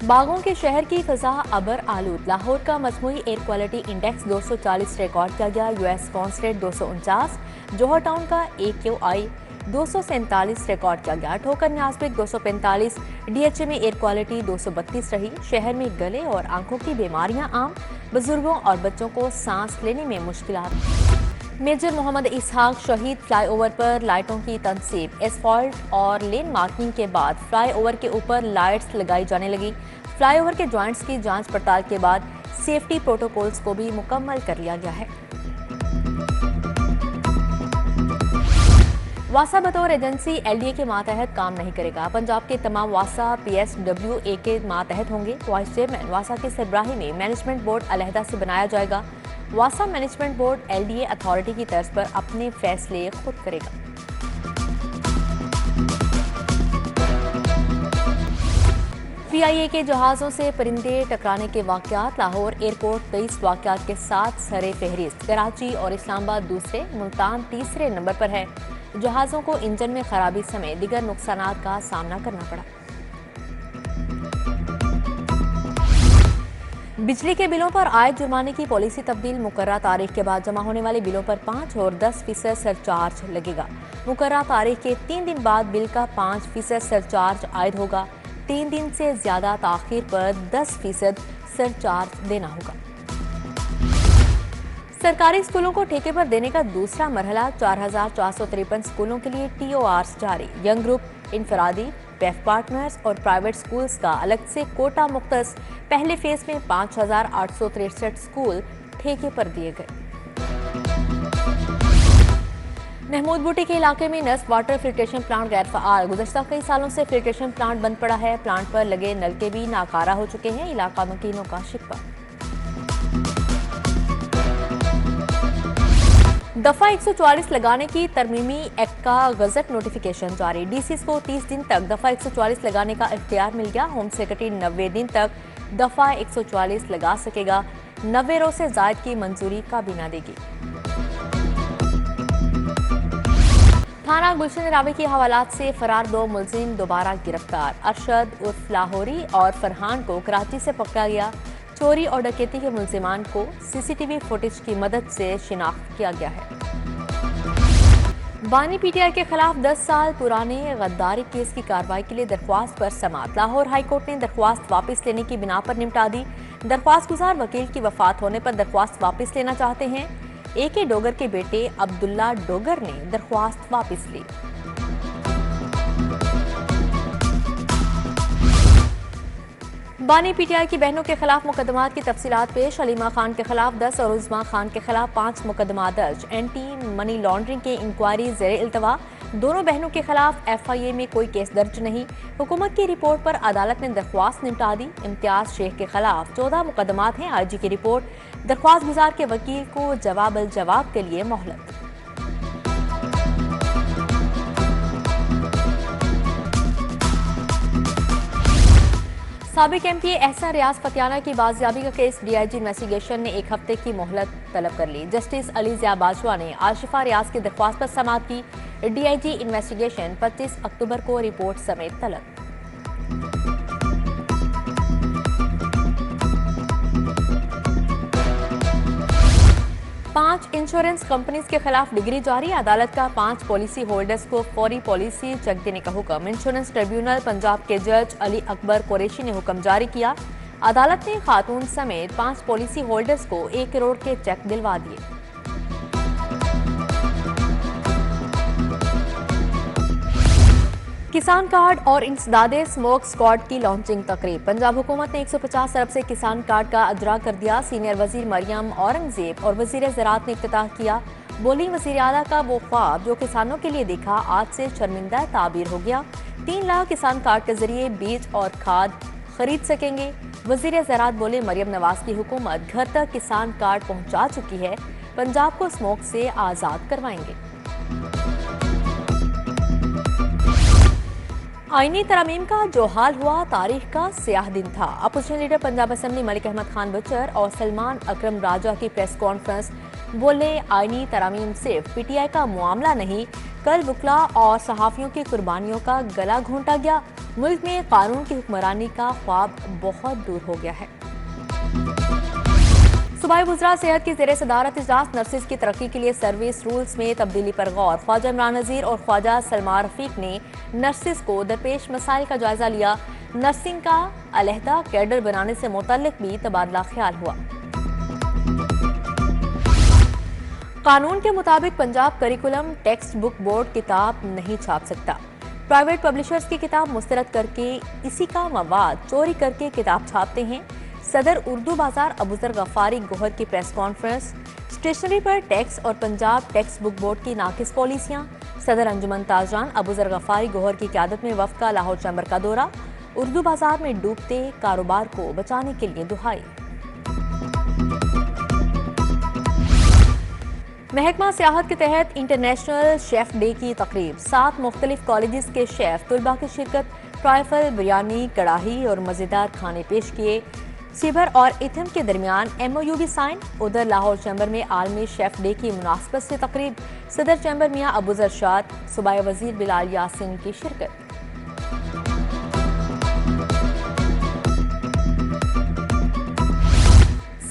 बागों के शहर की फिजा अबर आलूद। लाहौर का मजमूई एयर क्वालिटी इंडेक्स 240 रिकॉर्ड किया गया। यूएस कॉन्सुलेट 249, जोहर टाउन का AQI 247 रिकॉर्ड किया गया। ठोकर न्यासबिक 245, DHA में एयर क्वालिटी 232 रही। शहर में गले और आंखों की बीमारियां आम, बुजुर्गों और बच्चों को सांस लेने में मुश्किलात। मेजर मोहम्मद इसहाक शहीद फ्लाईओवर पर लाइटों की तनसीब। एसफॉल्ट और लेन मार्किंग के बाद फ्लाईओवर के ऊपर लाइट्स लगाई जाने लगी। फ्लाईओवर के जॉइंट्स की जांच पड़ताल के बाद सेफ्टी प्रोटोकॉल्स को भी मुकम्मल कर लिया गया है। वासा बतौर एजेंसी LDA के मातहत काम नहीं करेगा। पंजाब के तमाम वासा PSWA के मातहत होंगे। वाइस चेयरमैन वासा के सरबराही में मैनेजमेंट बोर्ड अलहदा से बनाया जाएगा। वासा मैनेजमेंट बोर्ड LDA अथॉरिटी की तर्ज पर अपने फैसले खुद करेगा। PIA के जहाज़ों से परिंदे टकराने के वाक़यात। लाहौर एयरपोर्ट 23 वाक़यात के साथ सरे फहरिस्त। कराची और इस्लामाबाद दूसरे, मुल्तान तीसरे नंबर पर है। जहाज़ों को इंजन में खराबी समेत दीगर नुकसानात का सामना करना पड़ा। बिजली के बिलों पर आए जुर्माने की पॉलिसी तब्दील। मुकर्रर तारीख के बाद जमा होने वाले बिलों पर 5 और 10% सरचार्ज लगेगा। मुकर्रर तारीख के 3 दिन बाद बिल का 5% सरचार्ज आयद होगा। 3 दिन से ज्यादा ताखीर पर 10% सरचार्ज देना होगा। सरकारी स्कूलों को ठेके पर देने का दूसरा मरहला। 4453 स्कूलों के लिए TORs जारी। यंग ग्रुप, इनफरादी, पेफ पार्टनर्स और प्राइवेट स्कूल्स का अलग से कोटा मुख्तस। पहले फेज में 5863 स्कूल ठेके पर दिए गए। महमूद बूटी के इलाके में नस्ब वाटर फिल्ट्रेशन प्लांट गैर फ़आल। गुज़श्ता कई सालों से फिल्ट्रेशन प्लांट बंद पड़ा है। प्लांट पर लगे नलके भी नाकारा हो चुके हैं। इलाका मकीनों का शिकवा। दफा 144 लगाने की तरमीमी एक्ट का गजट नोटिफिकेशन जारी। DCs को 30 दिन तक दफा 144 लगाने का इख्तियार मिल गया। होम सेक्रेटरी 90 दिन तक दफा 144 लगा सकेगा। 90 रोज से जायद की मंजूरी काबीना देगी। थाना गुलशन रावी की हवालात से फरार 2 मुलजिम दोबारा गिरफ्तार। अरशद उर्फ लाहौरी और फरहान को कराची से पकड़ा गया। चोरी और डकैती के मुलजिमान को CCTV फुटेज की मदद से शिनाख्त किया गया है। बानी PTI के खिलाफ 10 साल पुराने गद्दारी केस की कार्रवाई के लिए दरख्वास्त पर समाअत। लाहौर हाई कोर्ट ने दरख्वास्त वापस लेने की बिना पर निपटा दी। दरख्वास्त गुजार वकील की वफात होने पर दरख्वास्त वापस लेना चाहते हैं। AK डोगर के बेटे अब्दुल्ला डोगर ने दरख्वास्त वापस ली। बानी PTI की बहनों के खिलाफ मुकदमात की तफसीलात पेश। अलीमा खान के खिलाफ 10 और उज़मा खान के खिलाफ 5 मुकदमा दर्ज। एंटी मनी लॉन्ड्रिंग के इंक्वायरी ज़ेरे इल्तवा। दोनों बहनों के खिलाफ FIA में कोई केस दर्ज नहीं। हुकूमत की रिपोर्ट पर अदालत ने दरख्वास्त निपटा दी। इम्तियाज शेख के खिलाफ 14 मुकदमात हैं। IG की रिपोर्ट। दरख्वास्त गुजार के वकील को जवाब अल जवाब के लिए मोहलत। साबिक MPA एहसन रियाज पतियाना की बाजियाबी का केस DIG इन्वेस्टिगेशन ने 1 हफ्ते की मोहलत तलब कर ली। जस्टिस अली ज़िया बाजवा ने आशिफा रियाज की दरख्वास्त पर समाअत की। DIG इन्वेस्टिगेशन 25 अक्टूबर को रिपोर्ट समेत तलब। पांच इंश्योरेंस कंपनीज के खिलाफ डिग्री जारी। अदालत का 5 पॉलिसी होल्डर्स को फौरी पॉलिसी चेक देने का हुक्म। इंश्योरेंस ट्रिब्यूनल पंजाब के जज अली अकबर कुरैशी ने हुक्म जारी किया। अदालत ने खातून समेत 5 पॉलिसी होल्डर्स को 1 करोड़ के चेक दिलवा दिए। किसान कार्ड और इंसदादे स्मोक स्क्वाड की लॉन्चिंग तकरीब। पंजाब हुकूमत ने 150 अरब से किसान कार्ड का अजरा कर दिया। सीनियर वजीर मरियम औरंगजेब और वजीर ज़राअत ने इफ्तिताह किया। बोली वजीर आला का वो ख्वाब जो किसानों के लिए देखा आज से शर्मिंदा ताबीर हो गया। 3 लाख किसान कार्ड के जरिए बीज और खाद खरीद सकेंगे। वजीर ज़राअत बोले मरियम नवाज की हुकूमत घर तक किसान कार्ड पहुँचा चुकी है। पंजाब को स्मोक से आज़ाद करवाएंगे। आईनी तरमीम का जो हाल हुआ तारीख का स्याह दिन था। Opposition leader Punjab assembly Malik Ahmad Khan Bhachar और सलमान अकरम राजा की प्रेस कॉन्फ्रेंस। बोले आईनी तरमीम सिर्फ PTI का मामला नहीं, कल वकला और सहाफियों की कुर्बानियों का गला घोंटा गया। मुल्क में कानून की हुक्मरानी का ख्वाब बहुत दूर हो गया है। सूबाई वज़रा सेहत की ज़ेर सदारत इजलास नर्सिस की तरक्की के लिए सर्विस रूल्स में तब्दीली पर गौर। ख्वाजा इमरान नज़ीर और ख्वाजा सलमा रफीक ने नर्सिस को दरपेश मसाइल का जायजा लिया। नर्सिंग का अलहदा कैडर बनाने से मुतल्लिक भी तबादला ख्याल हुआ। कानून के मुताबिक Punjab curriculum text book board किताब नहीं छाप सकता। प्राइवेट पब्लिशर्स की किताब मुस्तरद करके इसी का मवाद चोरी करके किताब छापते हैं। सदर उर्दू बाजार अबूजर गफारी गोहर की प्रेस कॉन्फ्रेंस। स्टेशनरी पर टैक्स और पंजाब टेक्स्ट बुक बोर्ड की नाकिस पॉलिसियां। सदर अंजुमन ताजरान अबूजर गफारी गोहर की क़यादत में वफ़द का लाहौर चैम्बर का दौरा। उर्दू बाजार में डूबते कारोबार को बचाने के लिए दुहाई। महकमा सियाहत के तहत इंटरनेशनल शेफ डे की तकरीब। 7 मुख्तलिफ कॉलेजेस के शेफ तलबा की शिरकत। ट्राइफल, बिरयानी, कड़ाही और मज़ेदार खाने पेश किए। सिबर और इथम के दरमियान MOU भी साइन। उधर लाहौर चैम्बर में आलमी शेफ डे की मुनासबत से तकरीब। सदर चैम्बर मियाँ अबूजर शाद, सूबाई वजीर बिलाल यासिन की शिरकत।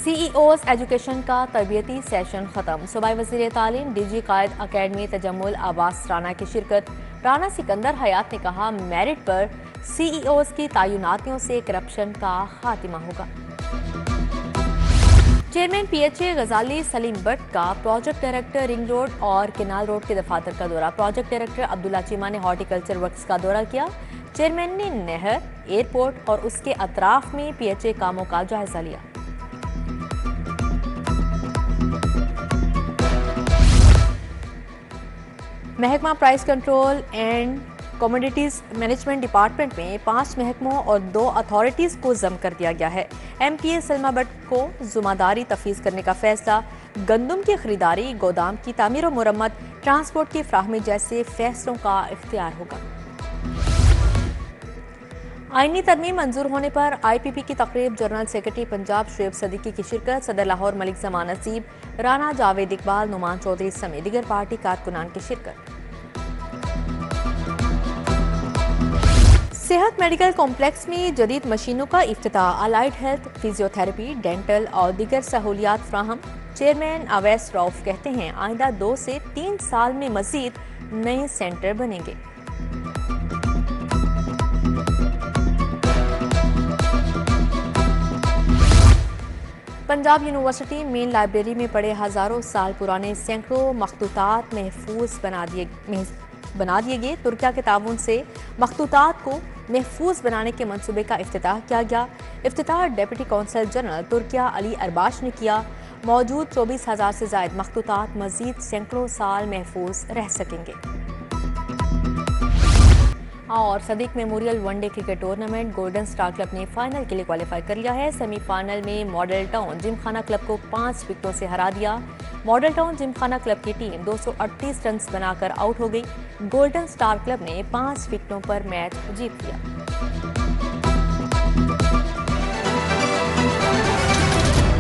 CEOs एजुकेशन का तरबियती सेशन खत्म। सूबाई वज़ीर तालीम DG कायद अकेडमी तजम्मुल अब्बास राना की शिरकत। राना सिकंदर हयात ने कहा, मेरिट पर CEOs की तैनातियों से करप्शन का खात्मा होगा। चेयरमैन PHA गजाली सलीम भट्ट का प्रोजेक्ट डायरेक्टर रिंग रोड और केनाल रोड के दफातर का दौरा। प्रोजेक्ट डायरेक्टर अब्दुल्ला चीमा ने हॉर्टिकल्चर वर्क्स का दौरा किया। चेयरमैन ने नहर, एयरपोर्ट और उसके अतराफ में PHA कामों का जायजा लिया। महकमा price control and commodities management department में 5 महकमों और 2 अथॉरिटीज को जम कर दिया गया है। MPA सलमा भट्ट को जुम्मेदारी तफवीज़ करने का फैसला। गंदम की खरीदारी, गोदाम की तामीर और मुरम्मत, ट्रांसपोर्ट की फ्राहमी जैसे फैसलों का इख्तियार होगा। आईनी तरमीम मंजूर होने पर IPP की तकरीब। जनरल सेक्रेटरी पंजाब शुएब सदीकी की शिरकत। सदर लाहौर मलिक जमान नसीब, राना जावेद इकबाल, नुमान चौधरी समेत दीगर पार्टी कारकुनान की शिरकत। सेहत मेडिकल कॉम्प्लेक्स में जदीद मशीनों का इफ्तिताह। अलाइड हेल्थ, फिजियोथेरेपी, डेंटल और दीगर सहूलियात फ्राहम। चेयरमैन अवैस रऊफ कहते हैं, आइंदा 2 से 3 साल में मजीद नए सेंटर बनेंगे। पंजाब यूनिवर्सिटी मेन लाइब्रेरी में पड़े हजारों साल पुराने सैकड़ों मखतूतात महफूज बना दिए गए। तुर्किया के ताउन से मखतूतात को महफूज बनाने के मंसूबे का इफ्तिताह किया गया। इफ्तिताह deputy consul general Turkiye Ali Arbas ने किया। मौजूद 24,000 से ज़ायद मखतूतात मजीद सैकड़ों साल महफूज रह सकेंगे। और Sadiq memorial one day cricket tournament golden star club ने फाइनल के लिए क्वालिफाई कर लिया है। सेमीफाइनल में मॉडल टाउन जिमखाना क्लब को 5 विकेटों से हरा दिया। मॉडल टाउन जिमखाना क्लब की टीम 238 रन बनाकर आउट हो गई। गोल्डन स्टार क्लब ने 5 विकेटों पर मैच जीत लिया।